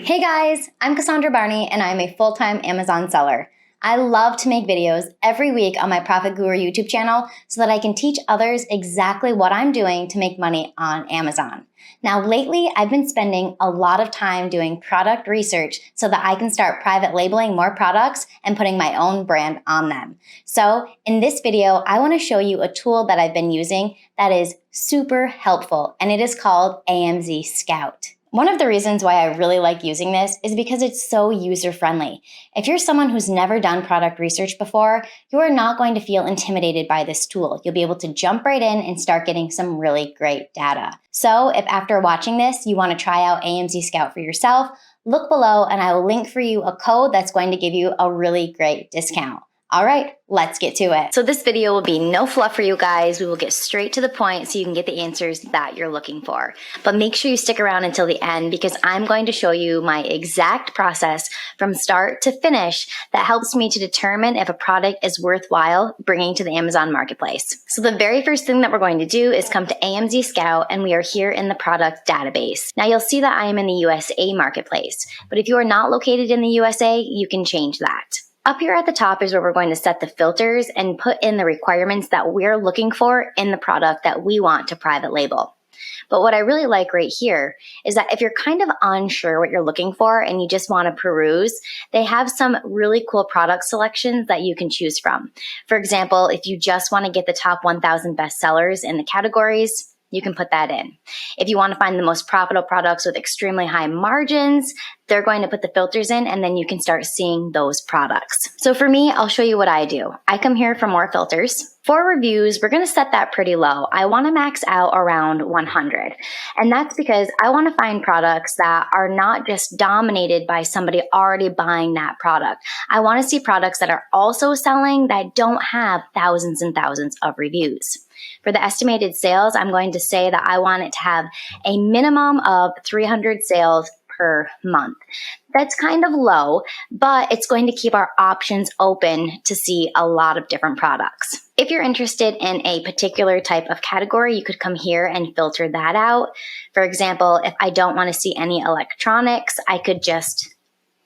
Hey guys, I'm Cassandra Barney and I'm a full-time Amazon seller. I love to make videos every week on my Profit Guru YouTube channel so that I can teach others exactly what I'm doing to make money on Amazon. Now lately, I've been spending a lot of time doing product research so that I can start private labeling more products and putting my own brand on them. So in this video, I want to show you a tool that I've been using that is super helpful, and it is called AMZscout. One of the reasons why I really like using this is because it's so user-friendly. If you're someone who's never done product research before, you are not going to feel intimidated by this tool. You'll be able to jump right in and start getting some really great data. So if after watching this, you want to try out AMZscout for yourself, look below and I will link for you a code that's going to give you a really great discount. All right, let's get to it. So this video will be no fluff for you guys. We will get straight to the point so you can get the answers that you're looking for. But make sure you stick around until the end because I'm going to show you my exact process from start to finish that helps me to determine if a product is worthwhile bringing to the Amazon marketplace. So the very first thing that we're going to do is come to AMZscout, and we are here in the product database. Now you'll see that I am in the USA marketplace, but if you are not located in the USA, you can change that. Up here at the top is where we're going to set the filters and put in the requirements that we're looking for in the product that we want to private label. But what I really like right here is that if you're kind of unsure what you're looking for and you just want to peruse, they have some really cool product selections that you can choose from. For example, if you just want to get the top 1,000 bestsellers in the categories, you can put that in. If you want to find the most profitable products with extremely high margins, they're going to put the filters in and then you can start seeing those products. So for me, I'll show you what I do. I come here for more filters. For reviews, we're going to set that pretty low. I want to max out around 100. And that's because I want to find products that are not just dominated by somebody already buying that product. I want to see products that are also selling that don't have thousands and thousands of reviews. For the estimated sales, I'm going to say that I want it to have a minimum of 300 sales per month. That's kind of low, but it's going to keep our options open to see a lot of different products. If you're interested in a particular type of category, you could come here and filter that out. For example, if I don't want to see any electronics, I could just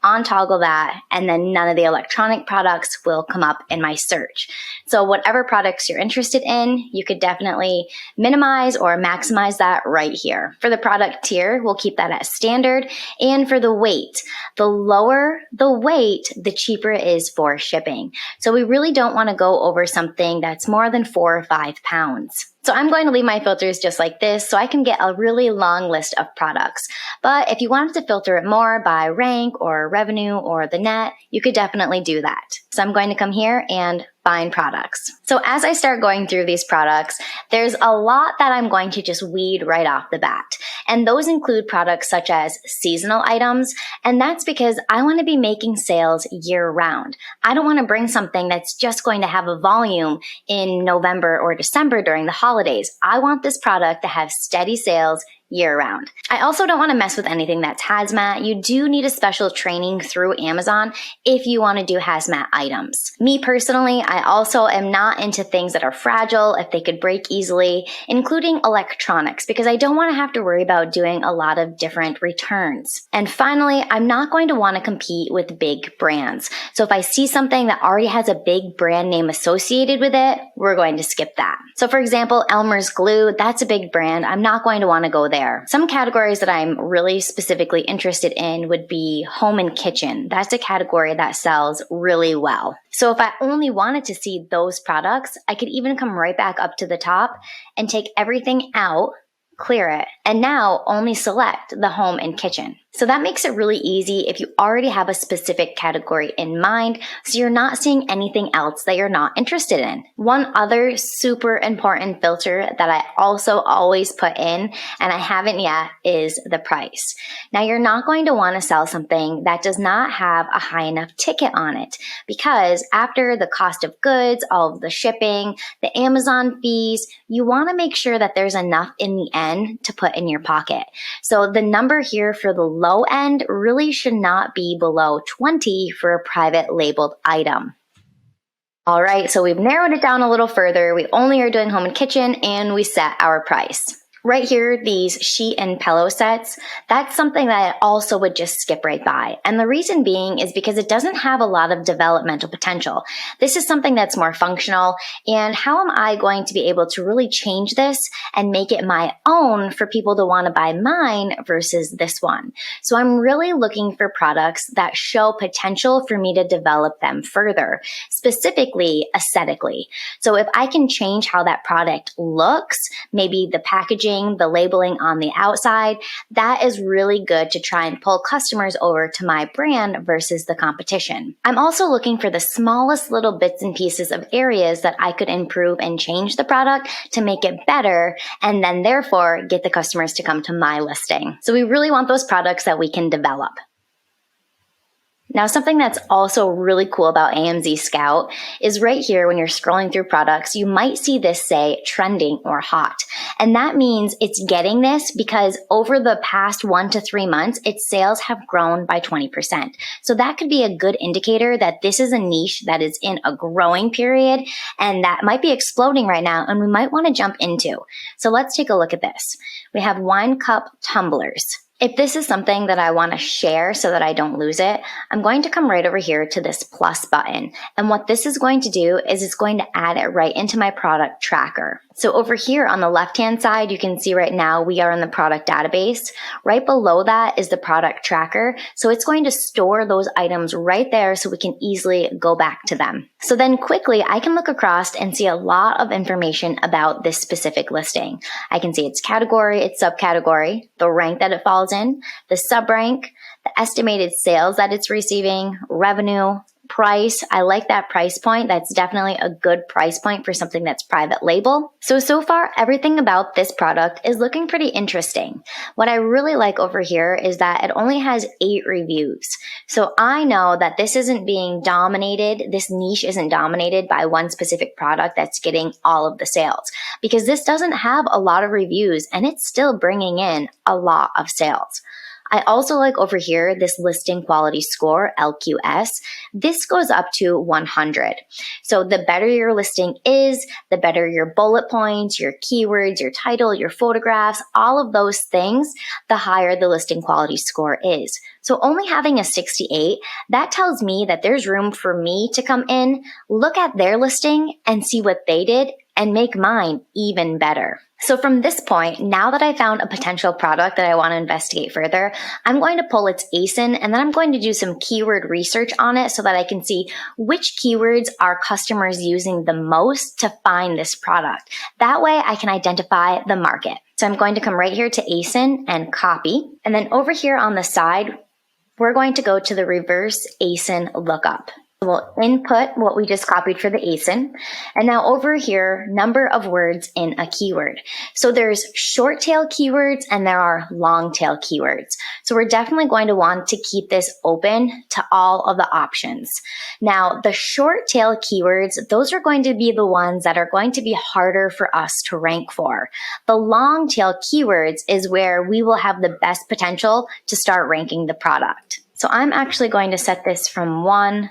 untoggle that, and then none of the electronic products will come up in my search. So whatever products you're interested in, you could definitely minimize or maximize that right here. For the product tier, we'll keep that at standard. And for the weight, the lower the weight, the cheaper it is for shipping. So we really don't want to go over something that's more than 4 or 5 pounds. So I'm going to leave my filters just like this so I can get a really long list of products. But if you wanted to filter it more by rank or revenue or the net, you could definitely do that. So I'm going to come here and find products. So as I start going through these products, there's a lot that I'm going to just weed right off the bat. And those include products such as seasonal items. And that's because I want to be making sales year round. I don't want to bring something that's just going to have a volume in November or December during the holidays. I want this product to have steady sales year round. I also don't want to mess with anything that's hazmat. You do need a special training through Amazon if you want to do hazmat items. Me personally, I also am not into things that are fragile, if they could break easily, including electronics, because I don't want to have to worry about doing a lot of different returns. And finally, I'm not going to want to compete with big brands. So if I see something that already has a big brand name associated with it, we're going to skip that. So for example, Elmer's glue, that's a big brand. I'm not going to want to go there. Some categories that I'm really specifically interested in would be home and kitchen. That's a category that sells really well. So if I only wanted to see those products, I could even come right back up to the top and take everything out, clear it, and now only select the home and kitchen. So that makes it really easy if you already have a specific category in mind, so you're not seeing anything else that you're not interested in. One other super important filter that I also always put in, and I haven't yet, is the price. Now you're not going to want to sell something that does not have a high enough ticket on it, because after the cost of goods, all of the shipping, the Amazon fees, you want to make sure that there's enough in the end to put in your pocket. So the number here for the low end really should not be below 20 for a private labeled item. All right, so we've narrowed it down a little further. We only are doing home and kitchen, and we set our price. Right here, these sheet and pillow sets, that's something that I also would just skip right by. And the reason being is because it doesn't have a lot of developmental potential. This is something that's more functional, and how am I going to be able to really change this and make it my own for people to want to buy mine versus this one? So I'm really looking for products that show potential for me to develop them further, specifically aesthetically. So if I can change how that product looks, maybe the packaging, the labeling on the outside, that is really good to try and pull customers over to my brand versus the competition. I'm also looking for the smallest little bits and pieces of areas that I could improve and change the product to make it better, and then therefore get the customers to come to my listing. So we really want those products that we can develop. Now, something that's also really cool about AMZscout is right here when you're scrolling through products, you might see this say trending or hot. And that means it's getting this because over the past 1 to 3 months, its sales have grown by 20%. So that could be a good indicator that this is a niche that is in a growing period and that might be exploding right now and we might want to jump into. So let's take a look at this. We have wine cup tumblers. If this is something that I want to share so that I don't lose it, I'm going to come right over here to this plus button. And what this is going to do is it's going to add it right into my product tracker. So over here on the left-hand side, you can see right now we are in the product database. Right below that is the product tracker. So it's going to store those items right there so we can easily go back to them. So then quickly, I can look across and see a lot of information about this specific listing. I can see its category, its subcategory, the rank that it falls in, the sub-rank, the estimated sales that it's receiving, revenue, price. I like that price point. That's definitely a good price point for something that's private label. So far, everything about this product is looking pretty interesting. What I really like over here is that it only has 8 reviews. So I know that this isn't being dominated, this niche isn't dominated by one specific product that's getting all of the sales, because this doesn't have a lot of reviews and it's still bringing in a lot of sales. I also like over here this listing quality score, LQS. This goes up to 100. So the better your listing is, the better your bullet points, your keywords, your title, your photographs, all of those things, the higher the listing quality score is. So only having a 68, that tells me that there's room for me to come in, look at their listing and see what they did and make mine even better. So from this point, now that I found a potential product that I want to investigate further, I'm going to pull its ASIN and then I'm going to do some keyword research on it so that I can see which keywords are customers using the most to find this product. That way I can identify the market. So I'm going to come right here to ASIN and copy. And then over here on the side, we're going to go to the reverse ASIN lookup. We'll input what we just copied for the ASIN. And now over here, number of words in a keyword. So there's short tail keywords and there are long tail keywords. So we're definitely going to want to keep this open to all of the options. Now, the short tail keywords, those are going to be the ones that are going to be harder for us to rank for. The long tail keywords is where we will have the best potential to start ranking the product. So I'm actually going to set this from 1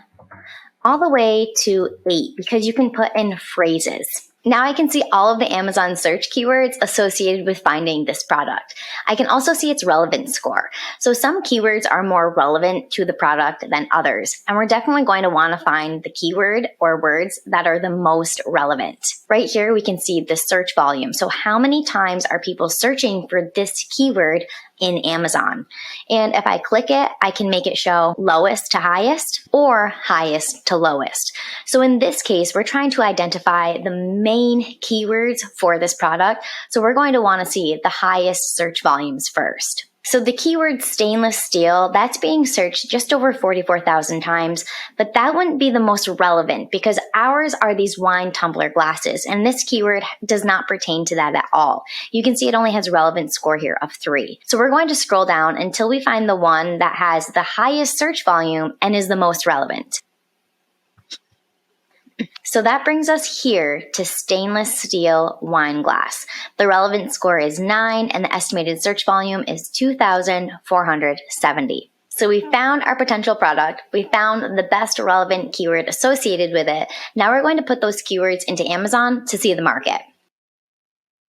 all the way to 8 because you can put in phrases. Now I can see all of the Amazon search keywords associated with finding this product. I can also see its relevance score. So some keywords are more relevant to the product than others, and we're definitely going to want to find the keyword or words that are the most relevant. Right here we can see the search volume. So how many times are people searching for this keyword in Amazon? And if I click it, I can make it show lowest to highest or highest to lowest. So in this case, we're trying to identify the main keywords for this product. So we're going to want to see the highest search volumes first. So the keyword stainless steel, that's being searched just over 44,000 times, but that wouldn't be the most relevant because ours are these wine tumbler glasses, and this keyword does not pertain to that at all. You can see it only has a relevance score here of 3. So we're going to scroll down until we find the one that has the highest search volume and is the most relevant. So that brings us here to stainless steel wine glass. The relevant score is 9 and the estimated search volume is 2,470. So we found our potential product. We found the best relevant keyword associated with it. Now we're going to put those keywords into Amazon to see the market.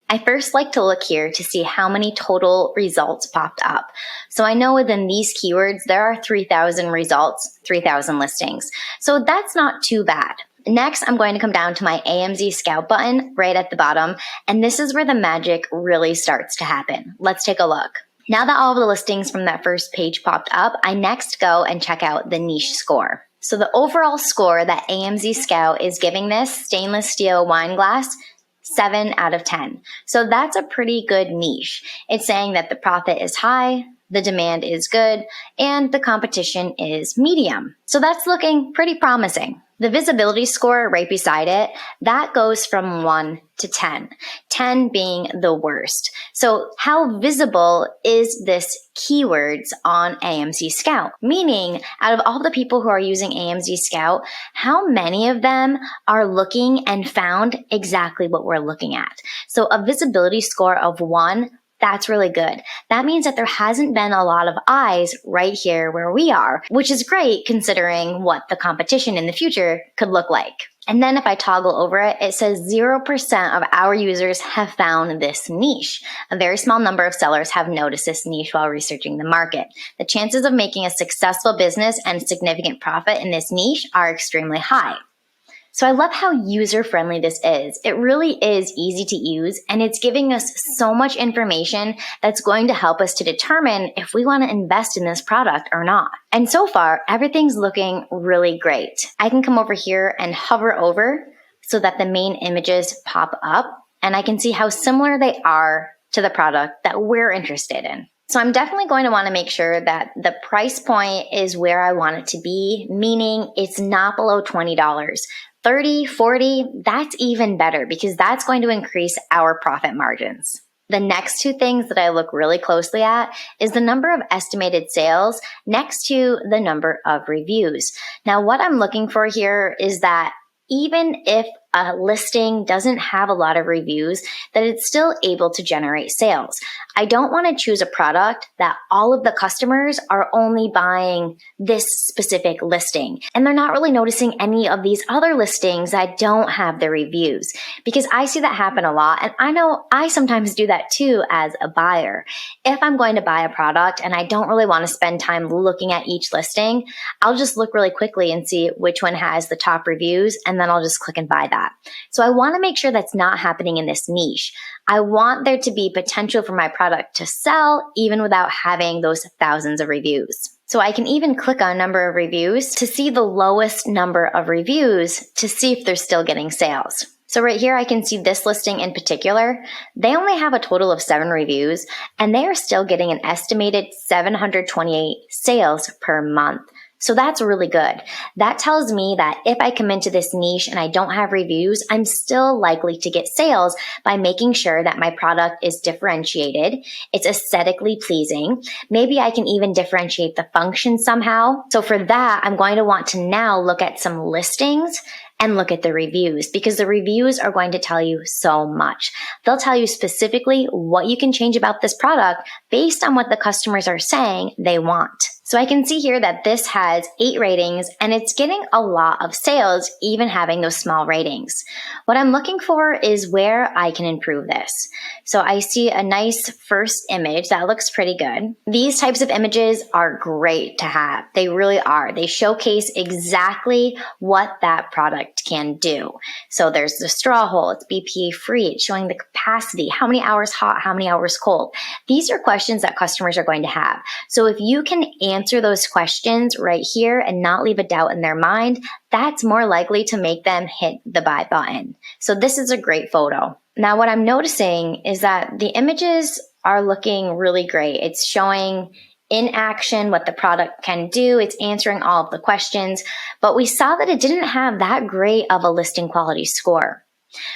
I first like to look here to see how many total results popped up. So I know within these keywords, there are 3,000 results, 3,000 listings. So that's not too bad. Next, I'm going to come down to my AMZscout button right at the bottom, and this is where the magic really starts to happen. Let's take a look. Now that all of the listings from that first page popped up, I next go and check out the niche score. So the overall score that AMZscout is giving this stainless steel wine glass, 7 out of 10. So that's a pretty good niche. It's saying that the profit is high, the demand is good, and the competition is medium. So that's looking pretty promising. The visibility score right beside it, that goes from 1 to 10, 10 being the worst. So how visible is this keywords on AMZscout? Meaning, out of all the people who are using AMZscout, how many of them are looking and found exactly what we're looking at? So a visibility score of 1, that's really good. That means that there hasn't been a lot of eyes right here where we are, which is great considering what the competition in the future could look like. And then if I toggle over it, it says 0% of our users have found this niche. A very small number of sellers have noticed this niche while researching the market. The chances of making a successful business and significant profit in this niche are extremely high. So I love how user-friendly this is. It really is easy to use, and it's giving us so much information that's going to help us to determine if we want to invest in this product or not. And so far, everything's looking really great. I can come over here and hover over so that the main images pop up, and I can see how similar they are to the product that we're interested in. So I'm definitely going to want to make sure that the price point is where I want it to be, meaning it's not below $20. 30, 40, that's even better because that's going to increase our profit margins. The next two things that I look really closely at is the number of estimated sales next to the number of reviews. Now, what I'm looking for here is that even if a listing doesn't have a lot of reviews, that it's still able to generate sales. I don't want to choose a product that all of the customers are only buying this specific listing, and they're not really noticing any of these other listings that don't have the reviews, because I see that happen a lot, and I know I sometimes do that too as a buyer. If I'm going to buy a product and I don't really want to spend time looking at each listing, I'll just look really quickly and see which one has the top reviews, and then I'll just click and buy that. So I want to make sure that's not happening in this niche. I want there to be potential for my product to sell even without having those thousands of reviews. So I can even click on number of reviews to see the lowest number of reviews to see if they're still getting sales. So right here, I can see this listing in particular. They only have a total of 7 reviews, and they are still getting an estimated 728 sales per month. So that's really good. That tells me that if I come into this niche and I don't have reviews, I'm still likely to get sales by making sure that my product is differentiated, it's aesthetically pleasing. Maybe I can even differentiate the function somehow. So for that, I'm going to want to now look at some listings and look at the reviews, because the reviews are going to tell you so much. They'll tell you specifically what you can change about this product based on what the customers are saying they want. So I can see here that this has 8 ratings and it's getting a lot of sales, even having those small ratings. What I'm looking for is where I can improve this. So I see a nice first image that looks pretty good. These types of images are great to have. They really are. They showcase exactly what that product can do. So there's the straw hole, it's BPA free, it's showing the capacity, how many hours hot, how many hours cold. These are questions that customers are going to have. So if you can answer those questions right here and not leave a doubt in their mind, that's more likely to make them hit the buy button. So this is a great photo. Now what I'm noticing is that the images are looking really great. It's showing in action what the product can do. It's answering all of the questions, but we saw that it didn't have that great of a listing quality score.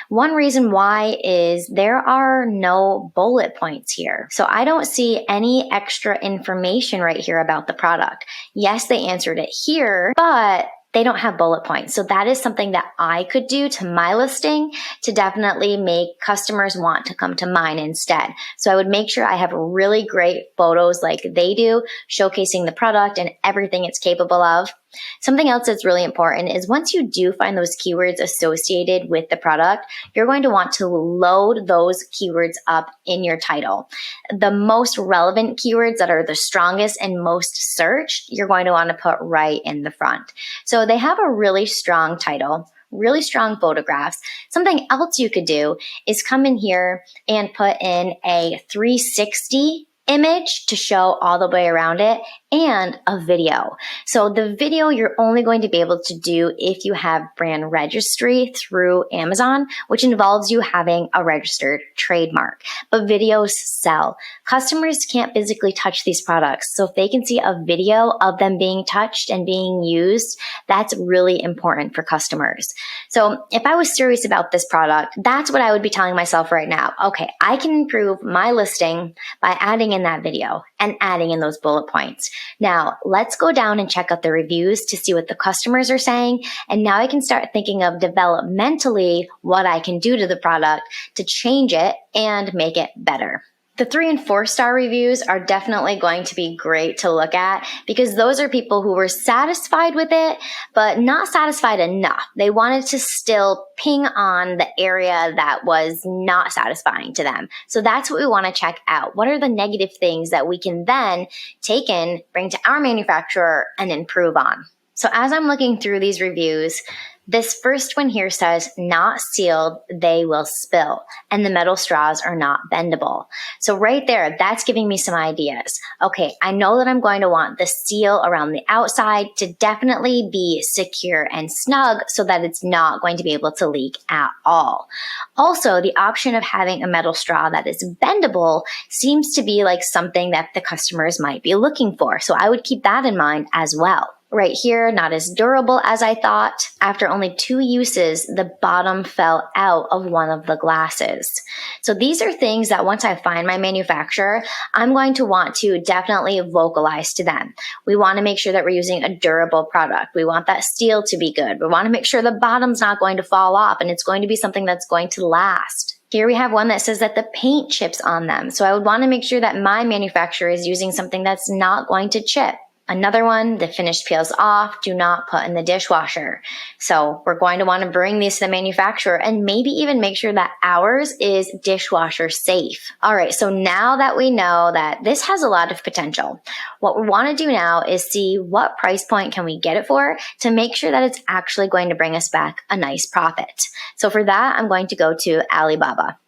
One reason why is there are no bullet points here. So I don't see any extra information right here about the product. Yes, they answered it here, but they don't have bullet points. So that is something that I could do to my listing to definitely make customers want to come to mine instead. So I would make sure I have really great photos like they do, showcasing the product and everything it's capable of. Something else that's really important is once you do find those keywords associated with the product, you're going to want to load those keywords up in your title. The most relevant keywords that are the strongest and most searched, you're going to want to put right in the front. So they have a really strong title, really strong photographs. Something else you could do is come in here and put in a 360 image to show all the way around it and a video. So the video you're only going to be able to do if you have brand registry through Amazon, which involves you having a registered trademark. But videos sell. Customers can't physically touch these products. So if they can see a video of them being touched and being used, that's really important for customers. So if I was serious about this product, that's what I would be telling myself right now. Okay, I can improve my listing by adding in that video and adding in those bullet points. Now, let's go down and check out the reviews to see what the customers are saying. And now I can start thinking of developmentally what I can do to the product to change it and make it better. The 3 and 4 star reviews are definitely going to be great to look at because those are people who were satisfied with it, but not satisfied enough. They wanted to still ping on the area that was not satisfying to them. So that's what we want to check out. What are the negative things that we can then take in, bring to our manufacturer, and improve on? So as I'm looking through these reviews, this first one here says, not sealed, they will spill, and the metal straws are not bendable. So right there, that's giving me some ideas. Okay, I know that I'm going to want the seal around the outside to definitely be secure and snug so that it's not going to be able to leak at all. Also, the option of having a metal straw that is bendable seems to be like something that the customers might be looking for. So I would keep that in mind as well. Right here, not as durable as I thought. After only 2 uses, the bottom fell out of one of the glasses. So these are things that once I find my manufacturer, I'm going to want to definitely vocalize to them. We want to make sure that we're using a durable product. We want that steel to be good. We want to make sure the bottom's not going to fall off and it's going to be something that's going to last. Here we have one that says that the paint chips on them. So I would want to make sure that my manufacturer is using something that's not going to chip. Another one, the finish peels off, do not put in the dishwasher. So we're going to want to bring these to the manufacturer and maybe even make sure that ours is dishwasher safe. All right, so now that we know that this has a lot of potential, what we want to do now is see what price point can we get it for to make sure that it's actually going to bring us back a nice profit. So for that, I'm going to go to Alibaba.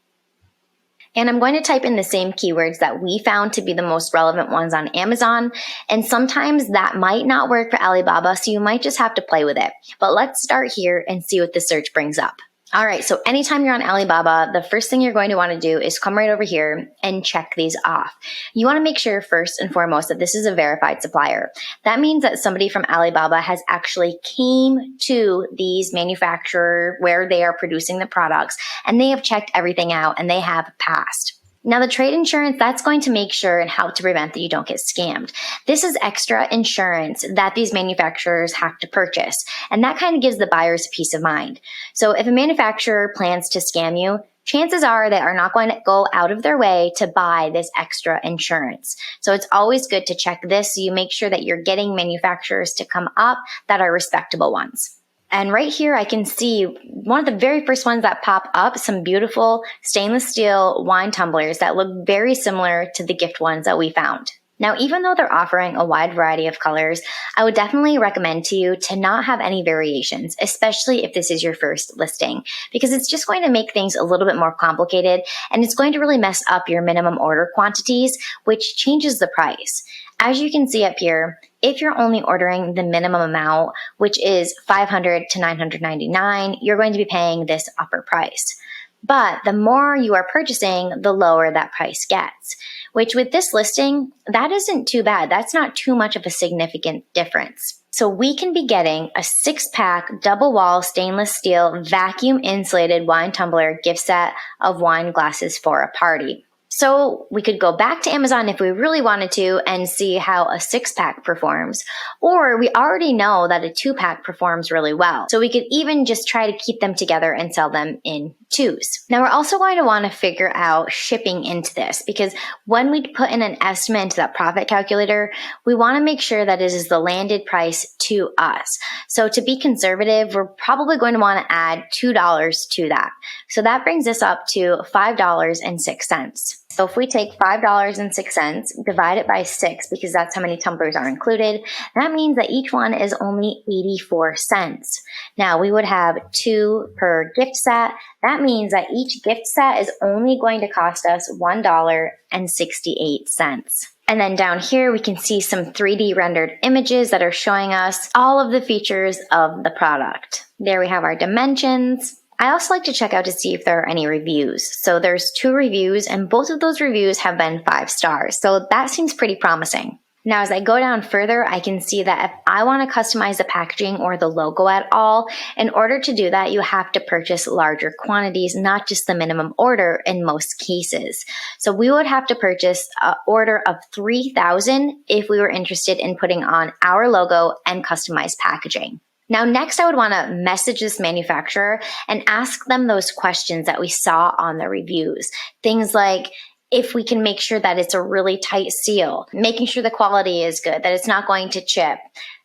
And I'm going to type in the same keywords that we found to be the most relevant ones on Amazon. And sometimes that might not work for Alibaba, so you might just have to play with it. But let's start here and see what the search brings up. All right, so anytime you're on Alibaba, the first thing you're going to want to do is come right over here and check these off. You want to make sure first and foremost that this is a verified supplier. That means that somebody from Alibaba has actually came to these manufacturer where they are producing the products and they have checked everything out and they have passed. Now, the trade insurance, that's going to make sure and help to prevent that you don't get scammed. This is extra insurance that these manufacturers have to purchase, and that kind of gives the buyers peace of mind. So if a manufacturer plans to scam you, chances are they are not going to go out of their way to buy this extra insurance. So it's always good to check this so you make sure that you're getting manufacturers to come up that are respectable ones. And right here, I can see one of the very first ones that pop up, some beautiful stainless steel wine tumblers that look very similar to the gift ones that we found. Now, even though they're offering a wide variety of colors, I would definitely recommend to you to not have any variations, especially if this is your first listing, because it's just going to make things a little bit more complicated and it's going to really mess up your minimum order quantities, which changes the price. As you can see up here, if you're only ordering the minimum amount, which is $500 to $999, you're going to be paying this upper price. But the more you are purchasing, the lower that price gets, which with this listing, that isn't too bad. That's not too much of a significant difference. So we can be getting a 6-pack double wall stainless steel vacuum insulated wine tumbler gift set of wine glasses for a party. So we could go back to Amazon if we really wanted to and see how a 6-pack performs. Or we already know that a 2-pack performs really well. So we could even just try to keep them together and sell them in 2s. Now we're also going to want to figure out shipping into this, because when we put in an estimate into that profit calculator, we want to make sure that it is the landed price to us. So to be conservative, we're probably going to want to add $2 to that. So that brings us up to $5.06. So if we take $5.06, divide it by 6, because that's how many tumblers are included, that means that each one is only 84 cents. Now we would have 2 per gift set. That means that each gift set is only going to cost us $1.68. And then down here, we can see some 3D rendered images that are showing us all of the features of the product. There we have our dimensions. I also like to check out to see if there are any reviews. So there's 2 reviews, and both of those reviews have been 5 stars. So that seems pretty promising. Now, as I go down further, I can see that if I want to customize the packaging or the logo at all, in order to do that, you have to purchase larger quantities, not just the minimum order in most cases. So we would have to purchase an order of 3,000 if we were interested in putting on our logo and customized packaging. Now, next, I would want to message this manufacturer and ask them those questions that we saw on the reviews. Things like, if we can make sure that it's a really tight seal, making sure the quality is good, that it's not going to chip.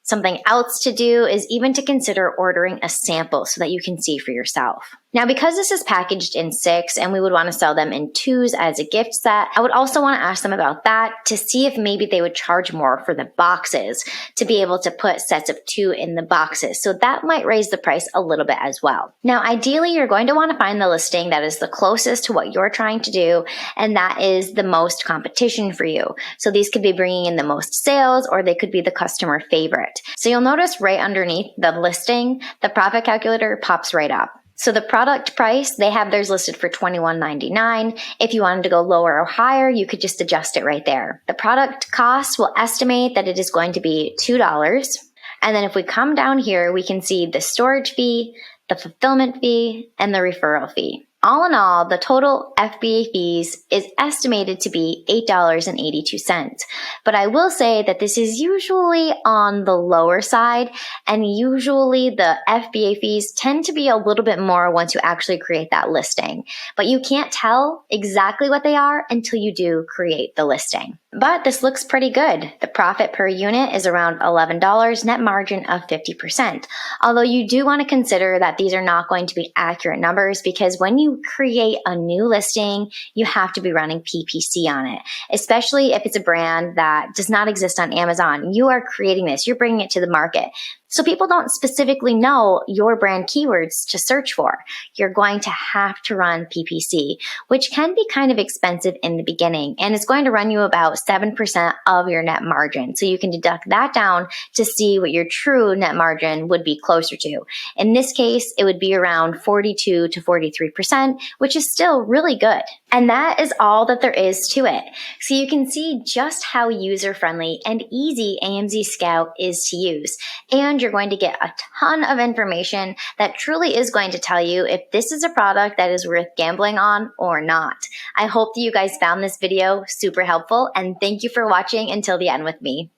Something else to do is even to consider ordering a sample so that you can see for yourself. Now, because this is packaged in 6 and we would want to sell them in 2s as a gift set, I would also want to ask them about that to see if maybe they would charge more for the boxes to be able to put sets of 2 in the boxes. So that might raise the price a little bit as well. Now, ideally, you're going to want to find the listing that is the closest to what you're trying to do, and that is the most competition for you. So these could be bringing in the most sales, or they could be the customer favorite. So you'll notice right underneath the listing, the profit calculator pops right up. So the product price, they have theirs listed for $21.99. If you wanted to go lower or higher, you could just adjust it right there. The product cost will estimate that it is going to be $2. And then if we come down here, we can see the storage fee, the fulfillment fee, and the referral fee. All in all, the total FBA fees is estimated to be $8.82. But I will say that this is usually on the lower side, and usually the FBA fees tend to be a little bit more once you actually create that listing. But you can't tell exactly what they are until you do create the listing. But this looks pretty good. The profit per unit is around $11, net margin of 50%. Although you do want to consider that these are not going to be accurate numbers, because when you create a new listing, you have to be running PPC on it, especially if it's a brand that does not exist on Amazon. You are creating this, you're bringing it to the market. So people don't specifically know your brand keywords to search for. You're going to have to run PPC, which can be kind of expensive in the beginning, and it's going to run you about 7% of your net margin. So you can deduct that down to see what your true net margin would be closer to. In this case, it would be around 42 to 43%, which is still really good. And that is all that there is to it. So you can see just how user-friendly and easy AMZscout is to use. And you're going to get a ton of information that truly is going to tell you if this is a product that is worth gambling on or not. I hope that you guys found this video super helpful, and thank you for watching until the end with me.